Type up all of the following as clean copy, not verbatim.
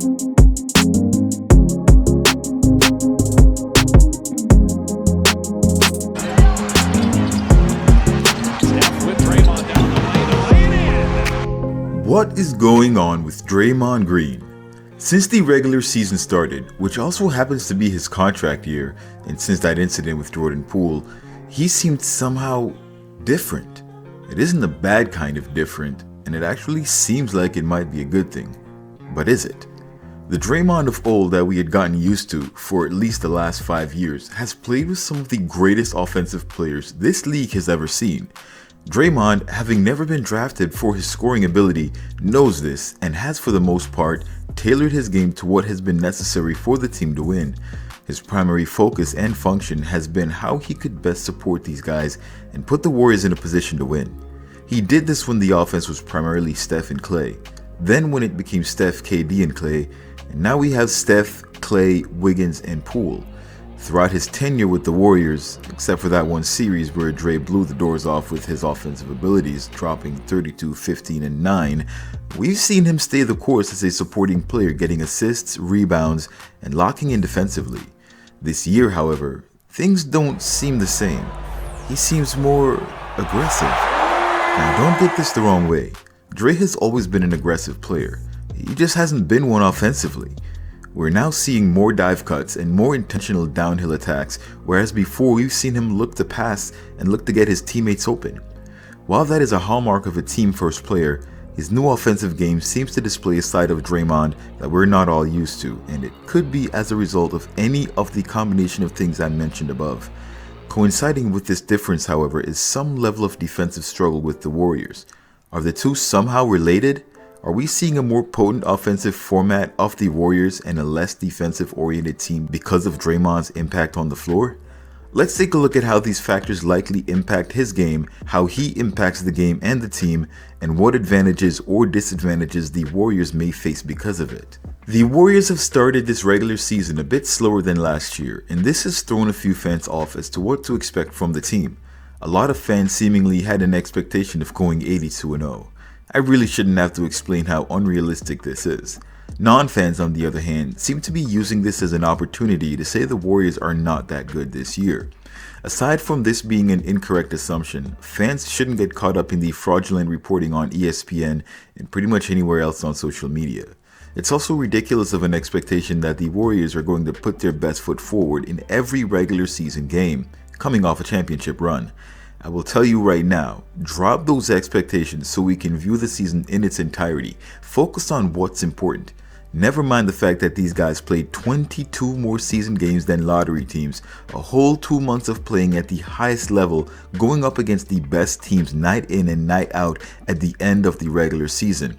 Steph with Draymond down the lane to lay it in. What is going on with Draymond Green? Since the regular season started, which also happens to be his contract year, and since that incident with Jordan Poole, he seemed somehow different. It isn't a bad kind of different, and it actually seems like it might be a good thing. But is it? The Draymond of old that we had gotten used to for at least the last 5 years has played with some of the greatest offensive players this league has ever seen. Draymond, having never been drafted for his scoring ability, knows this and has for the most part tailored his game to what has been necessary for the team to win. His primary focus and function has been how he could best support these guys and put the Warriors in a position to win. He did this when the offense was primarily Steph and Clay, then when it became Steph, KD, and Clay, and now we have Steph, Clay, Wiggins, and Poole. Throughout his tenure with the Warriors, except for that one series where Dre blew the doors off with his offensive abilities, dropping 32, 15, and 9, we've seen him stay the course as a supporting player, getting assists, rebounds, and locking in defensively. This year, however, things don't seem the same. He seems more aggressive. Now, don't get this the wrong way. Dre has always been an aggressive player. He just hasn't been one offensively. We're now seeing more dive cuts and more intentional downhill attacks, whereas before we've seen him look to pass and look to get his teammates open. While that is a hallmark of a team-first player, his new offensive game seems to display a side of Draymond that we're not all used to, and it could be as a result of any of the combination of things I mentioned above. Coinciding with this difference, however, is some level of defensive struggle with the Warriors. Are the two somehow related? Are we seeing a more potent offensive format of the Warriors and a less defensive-oriented team because of Draymond's impact on the floor? Let's take a look at how these factors likely impact his game, how he impacts the game and the team, and what advantages or disadvantages the Warriors may face because of it. The Warriors have started this regular season a bit slower than last year, and this has thrown a few fans off as to what to expect from the team. A lot of fans seemingly had an expectation of going 82-0. I really shouldn't have to explain how unrealistic this is. Non-fans, on the other hand, seem to be using this as an opportunity to say the Warriors are not that good this year. Aside from this being an incorrect assumption, fans shouldn't get caught up in the fraudulent reporting on ESPN and pretty much anywhere else on social media. It's also ridiculous of an expectation that the Warriors are going to put their best foot forward in every regular season game, coming off a championship run. I will tell you right now, drop those expectations so we can view the season in its entirety. Focus on what's important. Never mind the fact that these guys played 22 more season games than lottery teams, a whole 2 months of playing at the highest level, going up against the best teams night in and night out at the end of the regular season.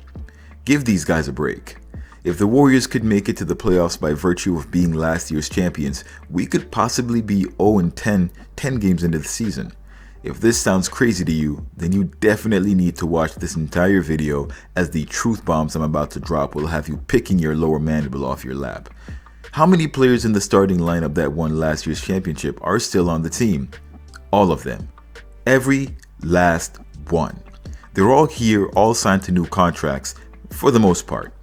Give these guys a break. If the Warriors could make it to the playoffs by virtue of being last year's champions, we could possibly be 0-10 10 games into the season. If this sounds crazy to you, then you definitely need to watch this entire video, as the truth bombs I'm about to drop will have you picking your lower mandible off your lap. How many players in the starting lineup that won last year's championship are still on the team? All of them. Every last one. They're all here, all signed to new contracts, for the most part.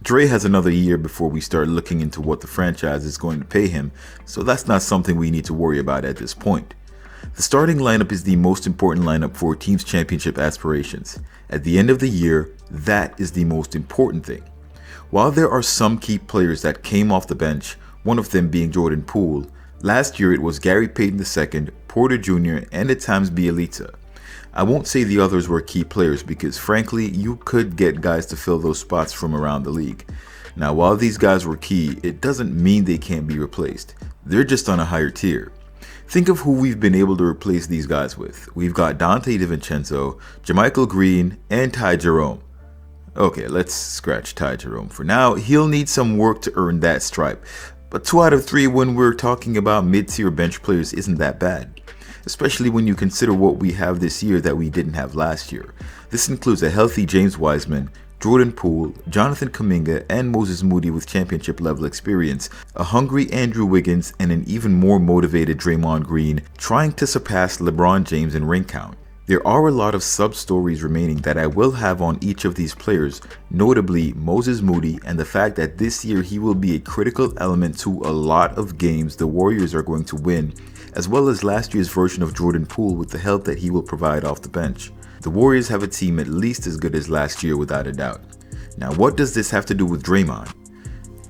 Dre has another year before we start looking into what the franchise is going to pay him, so that's not something we need to worry about at this point. The starting lineup is the most important lineup for a team's championship aspirations. At the end of the year, that is the most important thing. While there are some key players that came off the bench, one of them being Jordan Poole, last year it was Gary Payton II, Porter Jr., and at times Bielitsa. I won't say the others were key players because frankly, you could get guys to fill those spots from around the league. Now, while these guys were key, it doesn't mean they can't be replaced. They're just on a higher tier. Think of who we've been able to replace these guys with. We've got Dante DiVincenzo, JaMychal Green, and Ty Jerome. Okay, let's scratch Ty Jerome for now. He'll need some work to earn that stripe. But 2 out of 3 when we're talking about mid-tier bench players isn't that bad. Especially when you consider what we have this year that we didn't have last year. This includes a healthy James Wiseman, Jordan Poole, Jonathan Kuminga, and Moses Moody with championship level experience, a hungry Andrew Wiggins, and an even more motivated Draymond Green trying to surpass LeBron James in ring count. There are a lot of sub-stories remaining that I will have on each of these players, notably Moses Moody and the fact that this year he will be a critical element to a lot of games the Warriors are going to win, as well as last year's version of Jordan Poole with the help that he will provide off the bench. The Warriors have a team at least as good as last year without a doubt. Now what does this have to do with Draymond?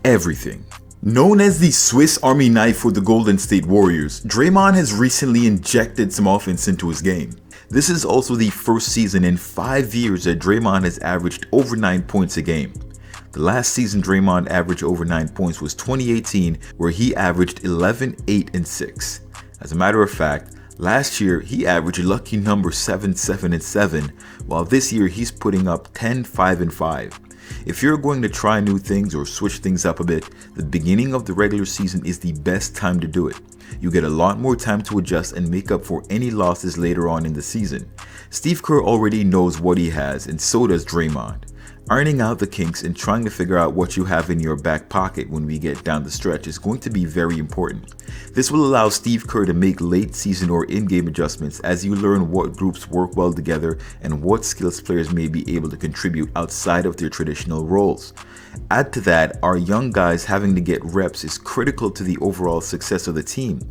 Everything. Known as the Swiss Army knife for the Golden State Warriors, Draymond has recently injected some offense into his game. This is also the first season in 5 years that Draymond has averaged over 9 points a game. The last season Draymond averaged over 9 points was 2018, where he averaged 11, 8, and 6. As a matter of fact, last year he averaged a lucky number 7, 7, and 7, while this year he's putting up 10, 5, and 5. If you're going to try new things or switch things up a bit, the beginning of the regular season is the best time to do it. You get a lot more time to adjust and make up for any losses later on in the season. Steve Kerr already knows what he has, and so does Draymond. Ironing out the kinks and trying to figure out what you have in your back pocket when we get down the stretch is going to be very important. This will allow Steve Kerr to make late season or in-game adjustments as you learn what groups work well together and what skills players may be able to contribute outside of their traditional roles. Add to that, our young guys having to get reps is critical to the overall success of the team.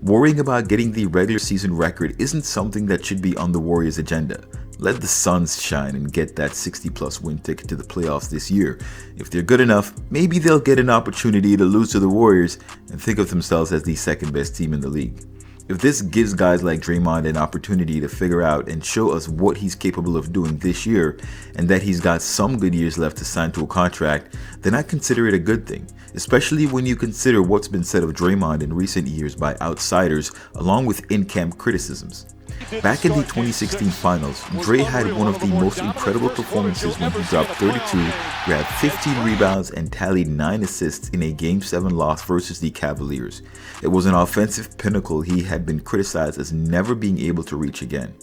Worrying about getting the regular season record isn't something that should be on the Warriors' agenda. Let the Suns shine and get that 60+ win ticket to the playoffs this year. If they're good enough, maybe they'll get an opportunity to lose to the Warriors and think of themselves as the second best team in the league. If this gives guys like Draymond an opportunity to figure out and show us what he's capable of doing this year, and that he's got some good years left to sign to a contract, then I consider it a good thing, especially when you consider what's been said of Draymond in recent years by outsiders along with in-camp criticisms. Back in the 2016 finals, Dre had one of the most incredible performances when he dropped 32, grabbed 15 rebounds, and tallied 9 assists in a Game 7 loss versus the Cavaliers. It was an offensive pinnacle he had been criticized as never being able to reach again.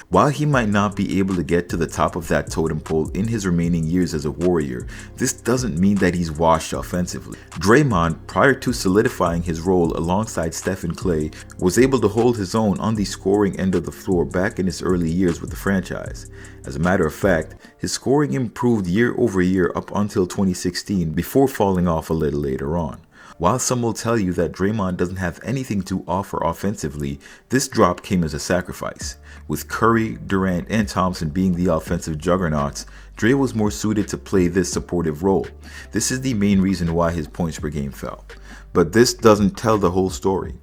While he might not be able to get to the top of that totem pole in his remaining years as a Warrior, this doesn't mean that he's washed offensively. Draymond, prior to solidifying his role alongside Steph and Klay, was able to hold his own on the scoring end of the floor back in his early years with the franchise. As a matter of fact, his scoring improved year over year up until 2016 before falling off a little later on. While some will tell you that Draymond doesn't have anything to offer offensively, this drop came as a sacrifice. With Curry, Durant, and Thompson being the offensive juggernauts, Dre was more suited to play this supportive role. This is the main reason why his points per game fell. But this doesn't tell the whole story.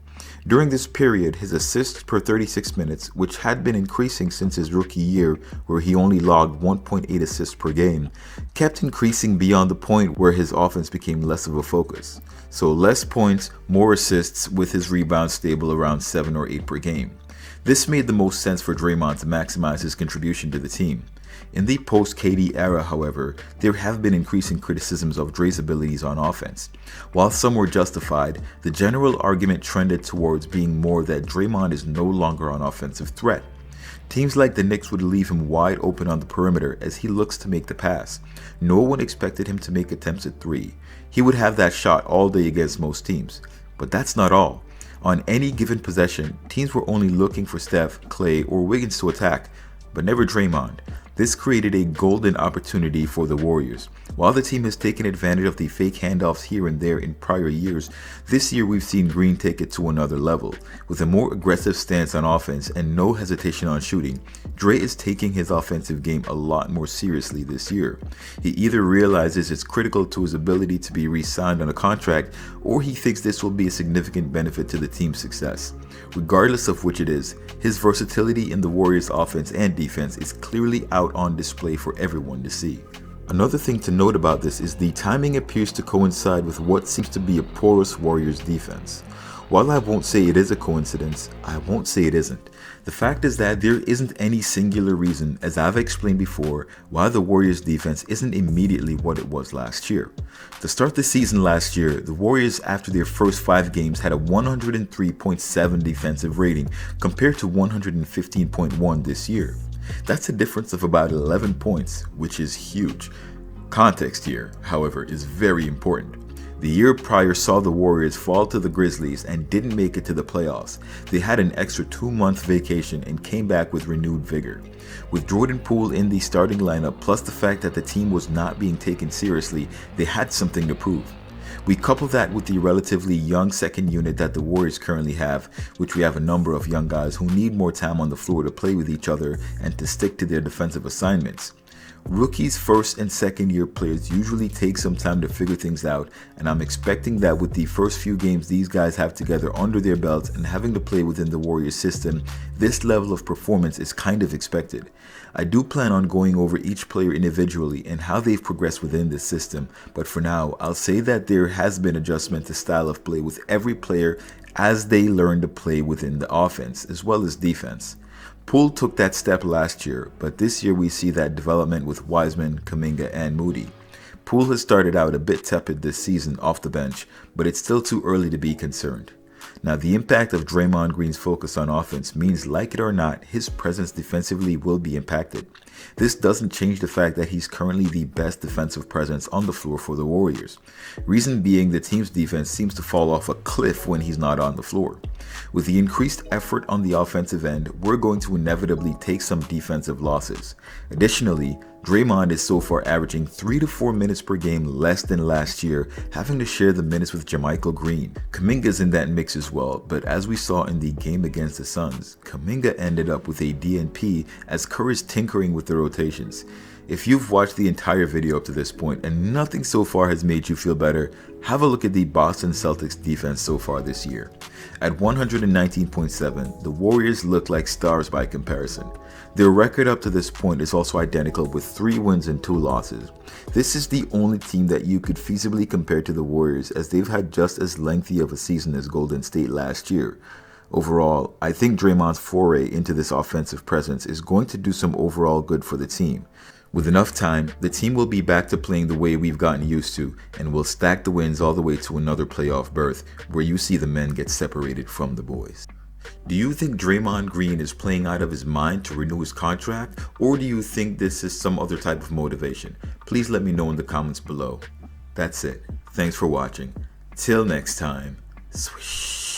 During this period, his assists per 36 minutes, which had been increasing since his rookie year where he only logged 1.8 assists per game, kept increasing beyond the point where his offense became less of a focus. So less points, more assists, with his rebounds stable around 7 or 8 per game. This made the most sense for Draymond to maximize his contribution to the team. In the post-KD era, however, there have been increasing criticisms of Dre's abilities on offense. While some were justified, the general argument trended towards being more that Draymond is no longer an offensive threat. Teams like the Knicks would leave him wide open on the perimeter as he looks to make the pass. No one expected him to make attempts at 3. He would have that shot all day against most teams. But that's not all. On any given possession, teams were only looking for Steph, Klay, or Wiggins to attack, but never Draymond. This created a golden opportunity for the Warriors. While the team has taken advantage of the fake handoffs here and there in prior years, this year we've seen Green take it to another level. With a more aggressive stance on offense and no hesitation on shooting, Dre is taking his offensive game a lot more seriously this year. He either realizes it's critical to his ability to be re-signed on a contract, or he thinks this will be a significant benefit to the team's success. Regardless of which it is, his versatility in the Warriors' offense and defense is clearly out on display for everyone to see. Another thing to note about this is the timing appears to coincide with what seems to be a porous Warriors defense. While I won't say it is a coincidence, I won't say it isn't. The fact is that there isn't any singular reason, as I've explained before, why the Warriors defense isn't immediately what it was last year. To start the season last year, the Warriors after their first 5 games had a 103.7 defensive rating compared to 115.1 this year. That's a difference of about 11 points, which is huge. Context here, however, is very important. The year prior saw the Warriors fall to the Grizzlies and didn't make it to the playoffs. They had an extra 2-month vacation and came back with renewed vigor. With Jordan Poole in the starting lineup, plus the fact that the team was not being taken seriously, they had something to prove. We couple that with the relatively young second unit that the Warriors currently have, which we have a number of young guys who need more time on the floor to play with each other and to stick to their defensive assignments. Rookies, first and second year players usually take some time to figure things out, and I'm expecting that with the first few games these guys have together under their belts and having to play within the Warriors system, this level of performance is kind of expected. I do plan on going over each player individually and how they've progressed within this system, but for now, I'll say that there has been adjustment to style of play with every player as they learn to play within the offense as well as defense. Poole took that step last year, but this year we see that development with Wiseman, Kuminga, and Moody. Poole has started out a bit tepid this season off the bench, but it's still too early to be concerned. Now, the impact of Draymond Green's focus on offense means, like it or not, his presence defensively will be impacted. This doesn't change the fact that he's currently the best defensive presence on the floor for the Warriors. Reason being, the team's defense seems to fall off a cliff when he's not on the floor. With the increased effort on the offensive end, we're going to inevitably take some defensive losses. Additionally, Draymond is so far averaging 3 to 4 minutes per game less than last year, having to share the minutes with JaMychal Green. Kuminga's in that mix as well, but as we saw in the game against the Suns, Kuminga ended up with a DNP as Kerr is tinkering with the rotations. If you've watched the entire video up to this point and nothing so far has made you feel better, have a look at the Boston Celtics defense so far this year. At 119.7, the Warriors look like stars by comparison. Their record up to this point is also identical with 3 wins and 2 losses. This is the only team that you could feasibly compare to the Warriors, as they've had just as lengthy of a season as Golden State last year. Overall, I think Draymond's foray into this offensive presence is going to do some overall good for the team. With enough time, the team will be back to playing the way we've gotten used to, and will stack the wins all the way to another playoff berth, where you see the men get separated from the boys. Do you think Draymond Green is playing out of his mind to renew his contract, or do you think this is some other type of motivation? Please let me know in the comments below. That's it. Thanks for watching. Till next time. Swish.